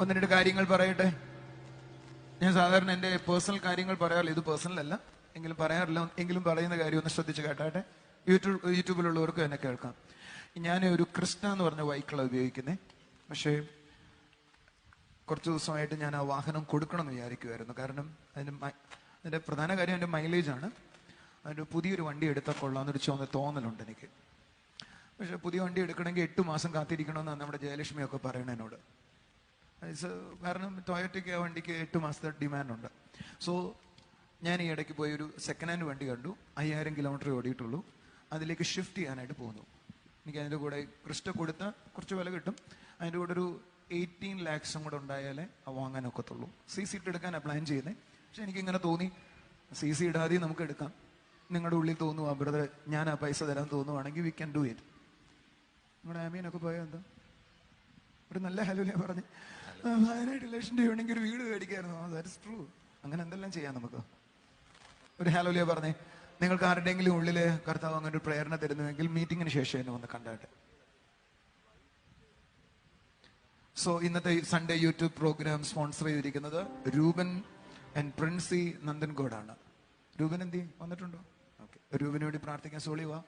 ഒന്ന് രണ്ട് കാര്യങ്ങൾ പറയട്ടെ. ഞാൻ സാധാരണ എൻ്റെ പേഴ്സണൽ കാര്യങ്ങൾ പറയാറില്ല, ഇത് പേഴ്സണൽ അല്ല എങ്കിലും പറയാറില്ല, എങ്കിലും പറയുന്ന കാര്യം ഒന്ന് ശ്രദ്ധിച്ച് കേട്ടാട്ടെ. യൂട്യൂബിലുള്ളവർക്ക് എന്നെ കേൾക്കാം. ഞാൻ ഒരു ക്രിസ്റ്റ എന്ന് പറഞ്ഞ ബൈക്കുകളാണ് ഉപയോഗിക്കുന്നത്. പക്ഷേ കുറച്ച് ദിവസമായിട്ട് ഞാൻ ആ വാഹനം കൊടുക്കണം എന്ന് വിചാരിക്കുമായിരുന്നു. കാരണം അതിൻ്റെ പ്രധാന കാര്യം എൻ്റെ മൈലേജാണ്. അതിൻ്റെ പുതിയൊരു വണ്ടി എടുത്താൽ കൊള്ളാമെന്നൊരു തോന്നലുണ്ട് എനിക്ക്. പക്ഷെ പുതിയ വണ്ടി എടുക്കണമെങ്കിൽ 8 മാസം കാത്തിരിക്കണമെന്നാണ് നമ്മുടെ ജയലക്ഷ്മിയൊക്കെ പറയണത് എന്നോട്. കാരണം ടൊയോട്ടയ്ക്ക് ആ വണ്ടിക്ക് 8 മാസത്തെ ഡിമാൻഡുണ്ട്. സോ ഞാൻ ഈ ഇടയ്ക്ക് പോയി ഒരു സെക്കൻഡ് ഹാൻഡ് വണ്ടി കണ്ടു. 5000 കിലോമീറ്റർ ഓടിയിട്ടുള്ളൂ. അതിലേക്ക് ഷിഫ്റ്റ് ചെയ്യാനായിട്ട് പോകുന്നു. എനിക്ക് അതിൻ്റെ കൂടെ ക്രിസ്റ്റ കൊടുത്താൽ കുറച്ച് വില കിട്ടും. അതിൻ്റെ കൂടെ ഒരു 18 lakhs കൂടെ ഉണ്ടായാലേ വാങ്ങാൻ ഒക്കത്തുള്ളൂ. CC ഇട്ടെടുക്കാനാണ് പ്ലാൻ ചെയ്യുന്നത്. പക്ഷെ എനിക്കിങ്ങനെ തോന്നി CC ഇടാതെ നമുക്ക് എടുക്കാം. നിങ്ങളുടെ ഉള്ളിൽ തോന്നുക ബ്രദർ ഞാൻ ആ പൈസ തരാൻ തോന്നുവാണെങ്കിൽ വി ക്യാൻ ഡു ഇറ്റ്. നിങ്ങളുടെ ആമീനൊക്കെ പോയാൽ എന്താ ഒരു നല്ല ഹല്ലേലൂയ പറഞ്ഞ് 18 ലക്ഷം രൂപ ഉണ്ടെങ്കിൽ ഒരു വീട് മേടിക്കായിരുന്നു. That's true. അങ്ങനെ എന്തെല്ലാം ചെയ്യാം നമുക്ക്. ഒരു ഹല്ലേലൂയ പറഞ്ഞേ. നിങ്ങൾക്ക് ആരുടെയെങ്കിലും ഉള്ളിൽ കർത്താവ് അങ്ങനെ ഒരു പ്രേരണ തരുന്നുവെങ്കിൽ മീറ്റിങ്ങിന് ശേഷം എന്നെ വന്ന് കണ്ടാട്ടെ. സോ ഇന്നത്തെ സൺഡേ യൂട്യൂബ് പ്രോഗ്രാം സ്പോൺസർ ചെയ്തിരിക്കുന്നത് രൂപൻ ആൻഡ് പ്രിൻസി നന്ദൻകോടാണ്. രൂപൻ എന്തി വന്നിട്ടുണ്ടോ? ഓക്കെ, രൂപന് വേണ്ടി പ്രാർത്ഥിക്കാൻ. സോളി വാ.